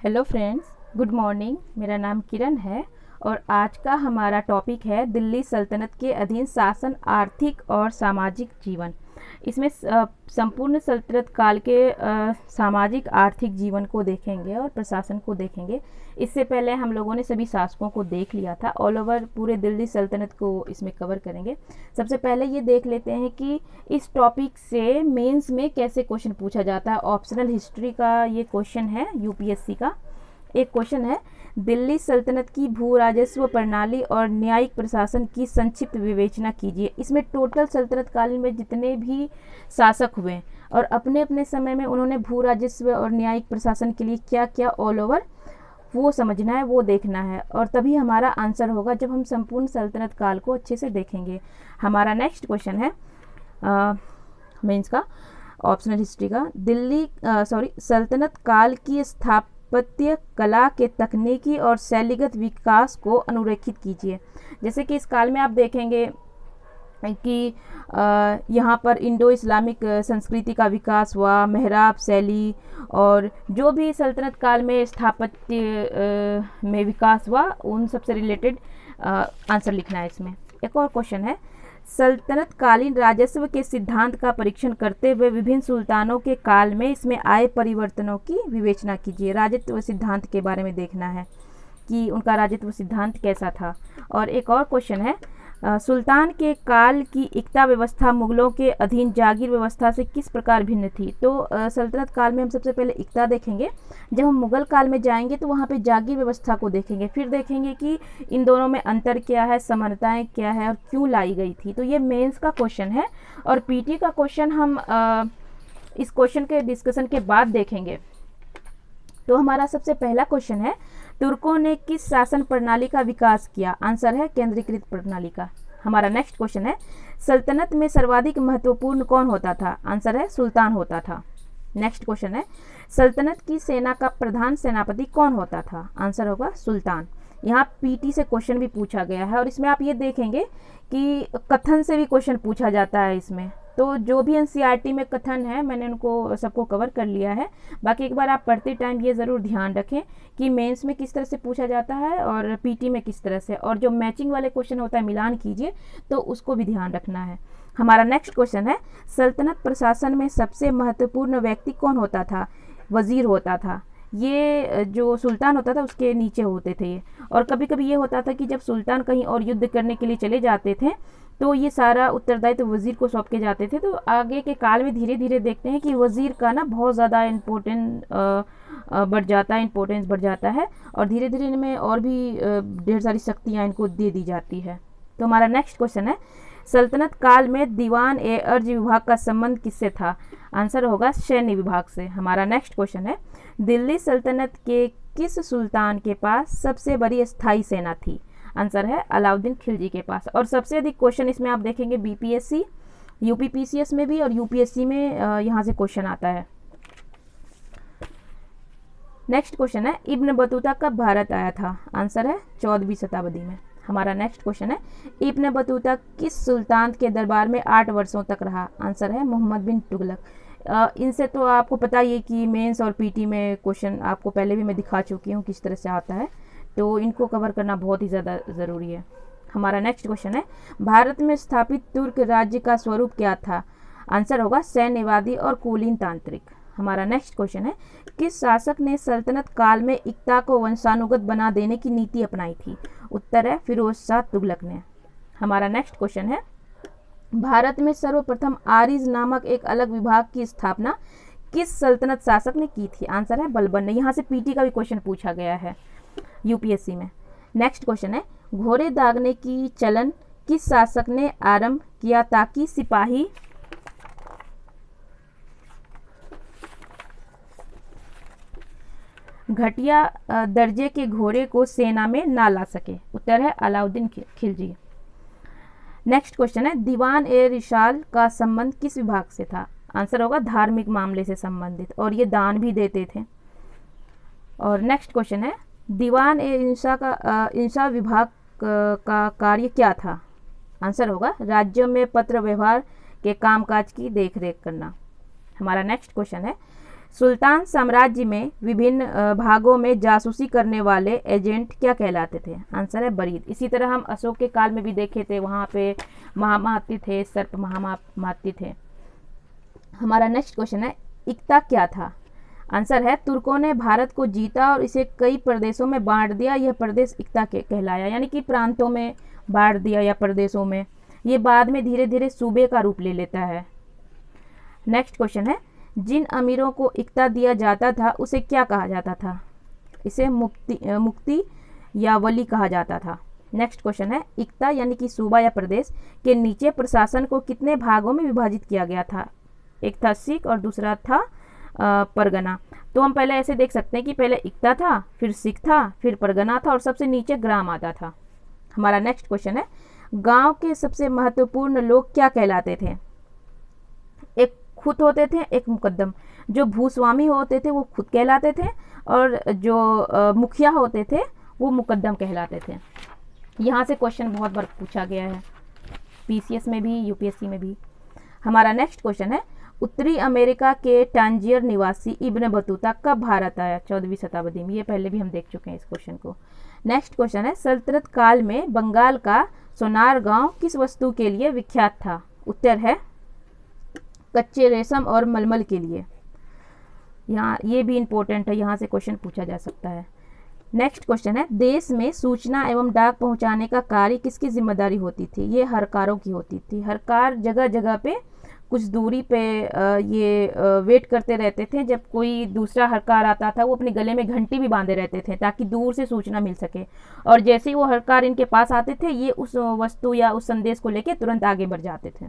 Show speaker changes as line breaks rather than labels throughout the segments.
Hello friends, good morning. मेरा नाम किरण है और आज का हमारा टॉपिक है दिल्ली सल्तनत के अधीन शासन, आर्थिक और सामाजिक जीवन। इसमें संपूर्ण सल्तनत काल के सामाजिक आर्थिक जीवन को देखेंगे और प्रशासन को देखेंगे। इससे पहले हम लोगों ने सभी शासकों को देख लिया था। ऑल ओवर पूरे दिल्ली सल्तनत को इसमें कवर करेंगे। सबसे पहले ये देख लेते हैं कि इस टॉपिक से मेंस में कैसे क्वेश्चन पूछा जाता है। ऑप्शनल हिस्ट्री का ये क्वेश्चन है, यूपीएससी का एक क्वेश्चन है। दिल्ली सल्तनत की भू राजस्व प्रणाली और न्यायिक प्रशासन की संक्षिप्त विवेचना कीजिए। इसमें टोटल सल्तनत काल में जितने भी शासक हुए और अपने अपने समय में उन्होंने भू राजस्व और न्यायिक प्रशासन के लिए क्या क्या ऑल ओवर वो समझना है, वो देखना है, और तभी हमारा आंसर होगा जब हम संपूर्ण सल्तनत काल को अच्छे से देखेंगे। हमारा नेक्स्ट क्वेश्चन है मेंस का, ऑप्शनल हिस्ट्री का। दिल्ली सल्तनत काल की स्थापत्य कला के तकनीकी और शैलीगत विकास को अनुरेखित कीजिए। जैसे कि इस काल में आप देखेंगे कि यहाँ पर इंडो इस्लामिक संस्कृति का विकास हुआ, मेहराब शैली, और जो भी सल्तनत काल में स्थापत्य में विकास हुआ उन सबसे रिलेटेड आंसर लिखना है इसमें। एक और क्वेश्चन है, सल्तनत कालीन राजस्व के सिद्धांत का परीक्षण करते हुए विभिन्न सुल्तानों के काल में इसमें आए परिवर्तनों की विवेचना कीजिए। राजस्व सिद्धांत के बारे में देखना है कि उनका राजस्व सिद्धांत कैसा था। और एक और क्वेश्चन है, सुल्तान के काल की इक्ता व्यवस्था मुगलों के अधीन जागीर व्यवस्था से किस प्रकार भिन्न थी। तो सल्तनत काल में हम सबसे पहले इक्ता देखेंगे। जब हम मुगल काल में जाएंगे तो वहाँ पे जागीर व्यवस्था को देखेंगे, फिर देखेंगे कि इन दोनों में अंतर क्या है, समानताएं क्या है और क्यों लाई गई थी। तो ये मेंस का क्वेश्चन है और पीटी का क्वेश्चन हम इस क्वेश्चन के डिस्कशन के बाद देखेंगे। तो हमारा सबसे पहला क्वेश्चन है, तुर्कों ने किस शासन प्रणाली का विकास किया। आंसर है केंद्रीकृत प्रणाली का। हमारा नेक्स्ट क्वेश्चन है, सल्तनत में सर्वाधिक महत्वपूर्ण कौन होता था। आंसर है सुल्तान होता था। नेक्स्ट क्वेश्चन है, सल्तनत की सेना का प्रधान सेनापति कौन होता था। आंसर होगा सुल्तान। यहाँ पीटी से क्वेश्चन भी पूछा गया है और इसमें आप ये देखेंगे कि कथन से भी क्वेश्चन पूछा जाता है इसमें। तो जो भी एनसीईआरटी में कथन है मैंने उनको सबको कवर कर लिया है। बाकी एक बार आप पढ़ते टाइम ये ज़रूर ध्यान रखें कि मेंस में किस तरह से पूछा जाता है और पीटी में किस तरह से, और जो मैचिंग वाले क्वेश्चन होता है मिलान कीजिए, तो उसको भी ध्यान रखना है। हमारा नेक्स्ट क्वेश्चन है, सल्तनत प्रशासन में सबसे महत्वपूर्ण व्यक्ति कौन होता था। वज़ीर होता था। ये जो सुल्तान होता था उसके नीचे होते थे ये। और कभी कभी ये होता था कि जब सुल्तान कहीं और युद्ध करने के लिए चले जाते थे तो ये सारा उत्तरदायित्व वज़ीर को सौंप के जाते थे। तो आगे के काल में धीरे धीरे देखते हैं कि वज़ीर का ना बहुत ज़्यादा इम्पोर्टेंस बढ़ जाता है और धीरे धीरे इनमें और भी ढेर सारी शक्तियाँ इनको दे दी जाती है। तो हमारा नेक्स्ट क्वेश्चन है, सल्तनत काल में दीवान ए अर्ज विभाग का संबंध किससे था। आंसर होगा सैन्य विभाग से। हमारा नेक्स्ट क्वेश्चन है, दिल्ली सल्तनत के किस सुल्तान के पास सबसे बड़ी स्थायी सेना थी। आंसर है अलाउद्दीन खिलजी के पास। और सबसे अधिक क्वेश्चन इसमें आप देखेंगे बीपीएससी, यूपीपीसीएस में भी और यूपीएससी में यहाँ से क्वेश्चन आता है। नेक्स्ट क्वेश्चन है, इब्न बतूता कब भारत आया था। आंसर है 14वीं शताब्दी में। हमारा नेक्स्ट क्वेश्चन है, इब्न बतूता किस सुल्तान के दरबार में 8 वर्षों तक रहा। आंसर है मोहम्मद बिन तुगलक। इनसे तो आपको पता ही है कि मेंस और पीटी में क्वेश्चन आपको पहले भी मैं दिखा चुकी हूँ किस तरह से आता है, तो इनको कवर करना बहुत ही ज़्यादा ज़रूरी है। हमारा नेक्स्ट क्वेश्चन है, भारत में स्थापित तुर्क राज्य का स्वरूप क्या था। आंसर होगा सैन्यवादी और कुलीन तांत्रिक। हमारा नेक्स्ट क्वेश्चन है, किस शासक ने सल्तनत काल में इक्ता को वंशानुगत बना देने की नीति अपनाई थी। उत्तर है फिरोज शाह तुगलक ने। हमारा नेक्स्ट क्वेश्चन है, भारत में सर्वप्रथम आरिज नामक एक अलग विभाग की स्थापना किस सल्तनत शासक ने की थी। आंसर है बलबन ने। यहाँ से पीटी का भी क्वेश्चन पूछा गया है यूपीएससी में। नेक्स्ट क्वेश्चन है, घोड़े दागने की चलन किस शासक ने आरंभ किया ताकि सिपाही घटिया दर्जे के घोड़े को सेना में ना ला सके। उत्तर है अलाउद्दीन खिलजी। नेक्स्ट क्वेश्चन है, दीवान ए रिसाल का संबंध किस विभाग से था। आंसर होगा धार्मिक मामले से संबंधित, और ये दान भी देते थे। और नेक्स्ट क्वेश्चन है, दीवान ए इंशा विभाग का कार्य क्या था। आंसर होगा राज्यों में पत्र व्यवहार के कामकाज की देखरेख करना। हमारा नेक्स्ट क्वेश्चन है, सुल्तान साम्राज्य में विभिन्न भागों में जासूसी करने वाले एजेंट क्या कहलाते थे? आंसर है बरीद। इसी तरह हम अशोक के काल में भी देखे थे, वहाँ पे महामाती थे, सर्प महामाती थे। हमारा नेक्स्ट क्वेश्चन है, इक्ता क्या था? आंसर है तुर्कों ने भारत को जीता और इसे कई प्रदेशों में बांट दिया, यह प्रदेश इक्ता के कहलाया, यानी कि प्रांतों में बांट दिया या प्रदेशों में। ये बाद में धीरे धीरे सूबे का रूप ले लेता है। नेक्स्ट क्वेश्चन है, जिन अमीरों को इक्ता दिया जाता था उसे क्या कहा जाता था? इसे मुक्ति या वली कहा जाता था। नेक्स्ट क्वेश्चन है, इक्ता यानी कि सूबा या प्रदेश के नीचे प्रशासन को कितने भागों में विभाजित किया गया था? एक था सिख और दूसरा था परगना। तो हम पहले ऐसे देख सकते हैं कि पहले इक्ता था, फिर सिख था, फिर परगना था और सबसे नीचे ग्राम आता था। हमारा नेक्स्ट क्वेश्चन है, गांव के सबसे महत्वपूर्ण लोग क्या कहलाते थे? एक खुद होते थे, एक मुकद्दम। जो भूस्वामी होते थे वो खुद कहलाते थे और जो मुखिया होते थे वो मुकद्दम कहलाते थे। यहाँ से क्वेश्चन बहुत बार पूछा गया है, पीसीएस में भी, यूपीएससी में भी। हमारा नेक्स्ट क्वेश्चन है, उत्तरी अमेरिका के टांजियर निवासी इब्न बतूता कब भारत आया? 14वीं शताब्दी में। ये पहले भी हम देख चुके हैं इस क्वेश्चन को। नेक्स्ट क्वेश्चन है, सल्तनत काल में बंगाल का सोनार गांव किस वस्तु के लिए विख्यात था? उत्तर है कच्चे रेशम और मलमल के लिए। यहाँ ये भी इम्पोर्टेंट है, यहाँ से क्वेश्चन पूछा जा सकता है। नेक्स्ट क्वेश्चन है, देश में सूचना एवं डाक पहुँचाने का कार्य किसकी जिम्मेदारी होती थी? ये हरकारों की होती थी। हरकार जगह जगह पे कुछ दूरी पे ये वेट करते रहते थे, जब कोई दूसरा हरकार आता था वो अपने गले में घंटी भी बांधे रहते थे ताकि दूर से सूचना मिल सके, और जैसे ही वो हरकार इनके पास आते थे ये उस वस्तु या उस संदेश को लेकर तुरंत आगे बढ़ जाते थे।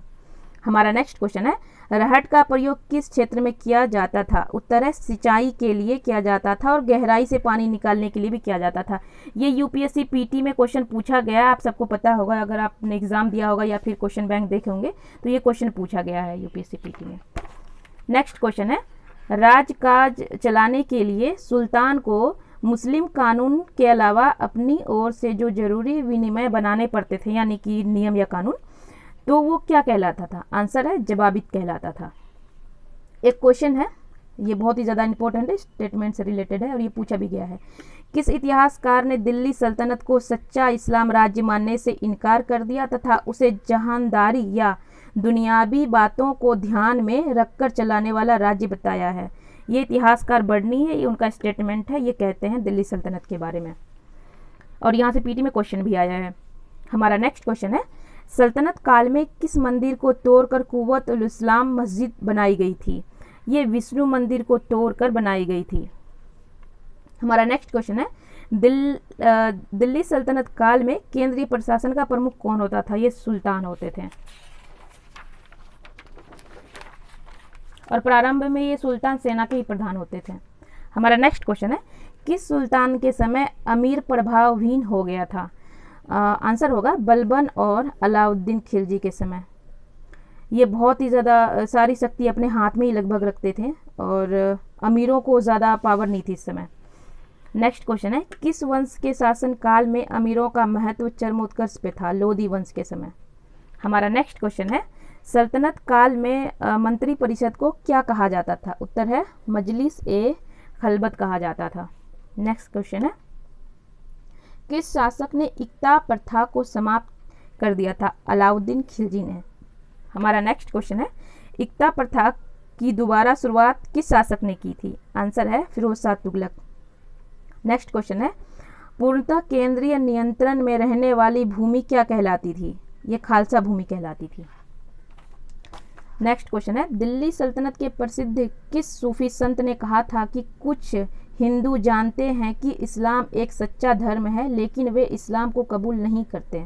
हमारा नेक्स्ट क्वेश्चन है, रहट का प्रयोग किस क्षेत्र में किया जाता था? उत्तर है सिंचाई के लिए किया जाता था और गहराई से पानी निकालने के लिए भी किया जाता था। ये यूपीएससी पीटी में क्वेश्चन पूछा गया, आप सबको पता होगा, अगर आपने एग्जाम दिया होगा या फिर क्वेश्चन बैंक देखे होंगे तो ये क्वेश्चन पूछा गया है यूपीएससी पीटी में। नेक्स्ट क्वेश्चन है, राजकाज चलाने के लिए सुल्तान को मुस्लिम कानून के अलावा अपनी ओर से जो जरूरी विनिमय बनाने पड़ते थे, यानी कि नियम या कानून, तो वो क्या कहलाता था? आंसर है जवाबित कहलाता था। एक क्वेश्चन है, ये बहुत ही ज़्यादा इंपॉर्टेंट है, स्टेटमेंट से रिलेटेड है और ये पूछा भी गया है। किस इतिहासकार ने दिल्ली सल्तनत को सच्चा इस्लाम राज्य मानने से इनकार कर दिया तथा उसे जहानदारी या दुनियावी बातों को ध्यान में रखकर चलाने वाला राज्य बताया है? ये इतिहासकार बर्नी है, ये उनका स्टेटमेंट है, ये कहते हैं दिल्ली सल्तनत के बारे में, और यहाँ से पीटी में क्वेश्चन भी आया है। हमारा नेक्स्ट क्वेश्चन है, सल्तनत काल में किस मंदिर को तोड़कर कुव्वत उल इस्लाम मस्जिद बनाई गई थी? ये विष्णु मंदिर को तोड़कर बनाई गई थी। हमारा नेक्स्ट क्वेश्चन है, दिल्ली सल्तनत काल में केंद्रीय प्रशासन का प्रमुख कौन होता था? ये सुल्तान होते थे, और प्रारंभ में ये सुल्तान सेना के ही प्रधान होते थे। हमारा नेक्स्ट क्वेश्चन है, किस सुल्तान के समय अमीर प्रभावहीन हो गया था? आंसर होगा बलबन और अलाउद्दीन खिलजी के समय। ये बहुत ही ज़्यादा सारी शक्ति अपने हाथ में ही लगभग रखते थे और अमीरों को ज़्यादा पावर नहीं थी इस समय। नेक्स्ट क्वेश्चन है, किस वंश के शासन काल में अमीरों का महत्व चरमोत्कर्ष पे था? लोधी वंश के समय। हमारा नेक्स्ट क्वेश्चन है, सल्तनत काल में मंत्री परिषद को क्या कहा जाता था? उत्तर है मजलिस ए खलबत कहा जाता था। नेक्स्ट क्वेश्चन है, किस शासक ने इक्ता प्रथा को समाप्त कर दिया था? अलाउद्दीन खिलजी ने। हमारा नेक्स्ट क्वेश्चन है, इक्ता प्रथा की दोबारा शुरुआत किस शासक ने की थी? आंसर है फिरोज शाह तुगलक। नेक्स्ट क्वेश्चन है, पूर्णतः केंद्रीय नियंत्रण में रहने वाली भूमि क्या कहलाती थी? ये खालसा भूमि कहलाती थी। नेक्स्ट क्वेश्चन है, दिल्ली सल्तनत के प्रसिद्ध किस सूफी संत ने कहा था कि कुछ हिंदू जानते हैं कि इस्लाम एक सच्चा धर्म है लेकिन वे इस्लाम को कबूल नहीं करते?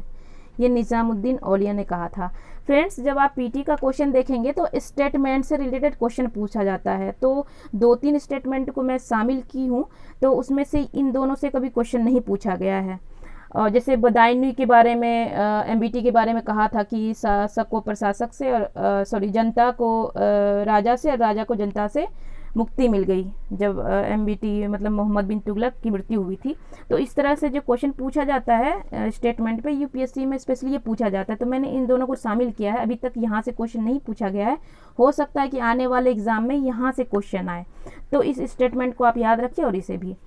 ये निज़ामुद्दीन औलिया ने कहा था। फ्रेंड्स, जब आप पीटी का क्वेश्चन देखेंगे तो स्टेटमेंट से रिलेटेड क्वेश्चन पूछा जाता है, तो 2-3 स्टेटमेंट को मैं शामिल की हूँ, तो उसमें से इन दोनों से कभी क्वेश्चन नहीं पूछा गया है। और जैसे बदायूं के बारे में, एमबीटी के बारे में कहा था कि शासक को प्रशासक से और जनता को राजा से और राजा को जनता से मुक्ति मिल गई जब MBT मतलब मोहम्मद बिन तुगलक की मृत्यु हुई थी। तो इस तरह से जो क्वेश्चन पूछा जाता है स्टेटमेंट पे UPSC में स्पेशली ये पूछा जाता है। तो मैंने इन दोनों को शामिल किया है। अभी तक यहाँ से क्वेश्चन नहीं पूछा गया है, हो सकता है कि आने वाले एग्जाम में यहाँ से क्वेश्चन आए, तो इस स्टेटमेंट को आप याद रखिए। और इसे भी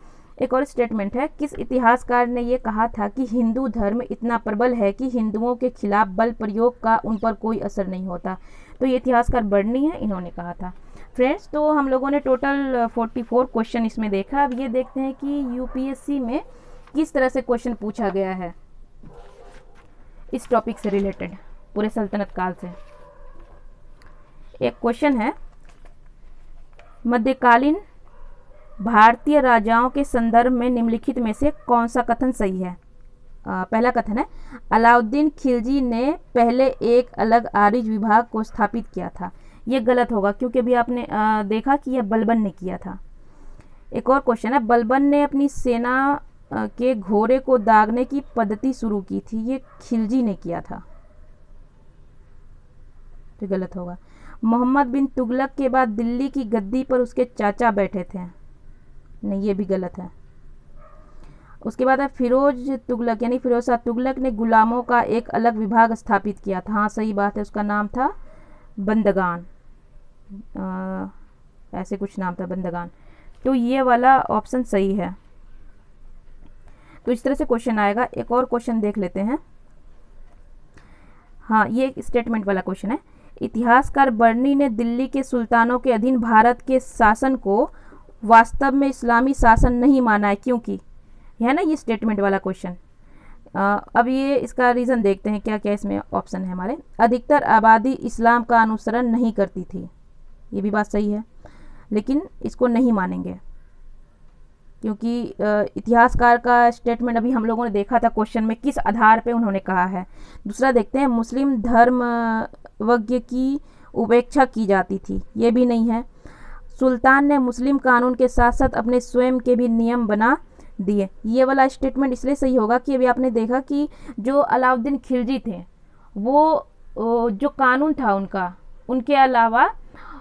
एक और स्टेटमेंट है, किस इतिहासकार ने यह कहा था कि हिंदू धर्म इतना प्रबल है कि हिंदुओं के खिलाफ बल प्रयोग का उन पर कोई असर नहीं होता। तो ये इतिहासकार बर्नी है, इन्होंने कहा था। फ्रेंड्स, तो हम लोगों ने टोटल 44 क्वेश्चन इसमें देखा। अब ये देखते हैं कि UPSC में किस तरह से क्वेश्चन पूछा गया है इस टॉपिक से रिलेटेड, पूरे सल्तनत काल से। एक क्वेश्चन है, मध्यकालीन भारतीय राजाओं के संदर्भ में निम्नलिखित में से कौन सा कथन सही है। पहला कथन है, अलाउद्दीन खिलजी ने पहले एक अलग आर्य विभाग को स्थापित किया था। ये गलत होगा क्योंकि अभी आपने देखा कि यह बलबन ने किया था। एक और क्वेश्चन है, बलबन ने अपनी सेना के घोड़े को दागने की पद्धति शुरू की थी, ये खिलजी ने किया था, तो गलत होगा। मोहम्मद बिन तुगलक के बाद दिल्ली की गद्दी पर उसके चाचा बैठे थे, नहीं ये भी गलत है। उसके बाद है फिरोज तुगलक यानी फिरोज शाह तुगलक ने गुलामों का एक अलग विभाग स्थापित किया था। हाँ सही बात है, उसका नाम था बंदगान, ऐसे कुछ नाम था बंदगान। तो ये वाला ऑप्शन सही है। तो इस तरह से क्वेश्चन आएगा। एक और क्वेश्चन देख लेते हैं। हाँ, ये एक स्टेटमेंट वाला क्वेश्चन है। इतिहासकार बर्नी ने दिल्ली के सुल्तानों के अधीन भारत के शासन को वास्तव में इस्लामी शासन नहीं माना है, क्योंकि है ना ये स्टेटमेंट वाला क्वेश्चन। अब ये इसका रीज़न देखते हैं क्या क्या इसमें ऑप्शन है हमारे। अधिकतर आबादी इस्लाम का अनुसरण नहीं करती थी, ये भी बात सही है, लेकिन इसको नहीं मानेंगे क्योंकि इतिहासकार का स्टेटमेंट अभी हम लोगों ने देखा था क्वेश्चन में किस आधार पे उन्होंने कहा है। दूसरा देखते हैं, मुस्लिम धर्मज्ञ की उपेक्षा की जाती थी, ये भी नहीं है। सुल्तान ने मुस्लिम कानून के साथ साथ अपने स्वयं के भी नियम बना दिए, ये वाला स्टेटमेंट इसलिए सही होगा कि अभी आपने देखा कि जो अलाउद्दीन खिलजी थे वो जो कानून था उनका, उनके अलावा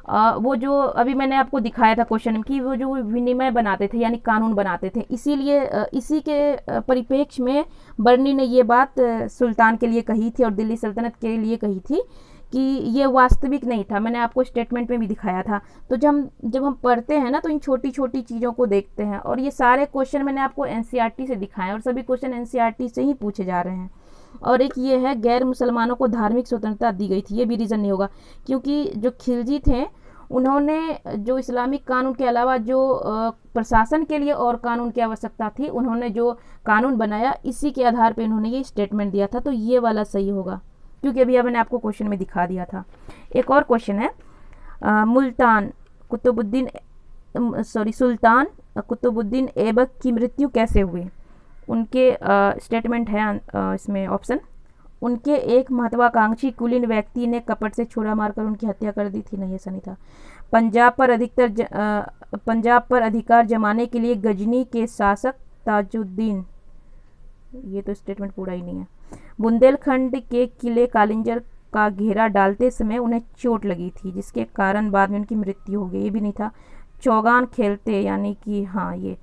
वो जो अभी मैंने आपको दिखाया था क्वेश्चन में कि वो जो विनिमय बनाते थे यानी कानून बनाते थे, इसीलिए इसी के परिप्रेक्ष्य में बर्नी ने ये बात सुल्तान के लिए कही थी और दिल्ली सल्तनत के लिए कही थी कि ये वास्तविक नहीं था। मैंने आपको स्टेटमेंट में भी दिखाया था। तो जब हम पढ़ते हैं ना तो इन छोटी छोटी चीज़ों को देखते हैं, और ये सारे क्वेश्चन मैंने आपको NCERT से दिखाए और सभी क्वेश्चन NCERT से ही पूछे जा रहे हैं। और एक ये है, गैर मुसलमानों को धार्मिक स्वतंत्रता दी गई थी, ये भी रीज़न नहीं होगा क्योंकि जो खिलजी थे उन्होंने जो इस्लामिक कानून के अलावा जो प्रशासन के लिए और कानून की आवश्यकता थी, उन्होंने जो कानून बनाया इसी के आधार पर इन्होंने ये स्टेटमेंट दिया था। तो ये वाला सही होगा क्योंकि अभी मैंने आपको क्वेश्चन में दिखा दिया था। एक और क्वेश्चन है, सुल्तान कुतुबुद्दीन ऐबक की मृत्यु कैसे हुई। उनके स्टेटमेंट है इसमें ऑप्शन, उनके एक महत्वाकांक्षी कुलीन व्यक्ति ने कपट से छुरा मारकर उनकी हत्या कर दी थी, नहीं ऐसा नहीं था। पंजाब पर अधिकार जमाने के लिए गजनी के शासक ताजुद्दीन, ये तो स्टेटमेंट पूरा ही नहीं है। बुंदेलखंड के किले कालिंजर का घेरा डालते समय उन्हें चोट लगी थी जिसके कारण बाद में उनकी मृत्यु हो गई, ये भी नहीं था। चौगान खेलते यानी कि हाँ ये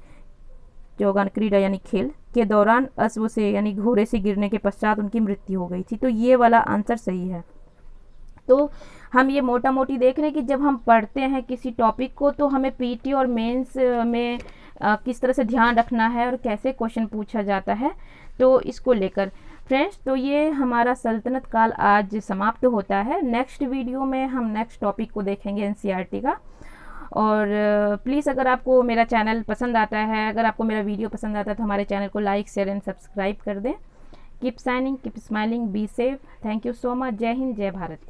चौगान क्रीड़ा यानी खेल के दौरान अश्व से यानी घोड़े से गिरने के पश्चात उनकी मृत्यु हो गई थी। तो ये वाला आंसर सही है। तो हम ये मोटा मोटी देख रहे हैं कि जब हम पढ़ते हैं किसी टॉपिक को तो हमें पीटी और मेंस में किस तरह से ध्यान रखना है और कैसे क्वेश्चन पूछा जाता है, तो इसको लेकर फ्रेंड्स, तो ये हमारा सल्तनत काल आज समाप्त होता है। नेक्स्ट वीडियो में हम नेक्स्ट टॉपिक को देखेंगे NCERT का। और प्लीज़ अगर आपको मेरा चैनल पसंद आता है, अगर आपको मेरा वीडियो पसंद आता है तो हमारे चैनल को लाइक शेयर एंड सब्सक्राइब कर दें। Keep signing, keep smiling, be safe. Thank you so much. जय हिंद, जय भारत।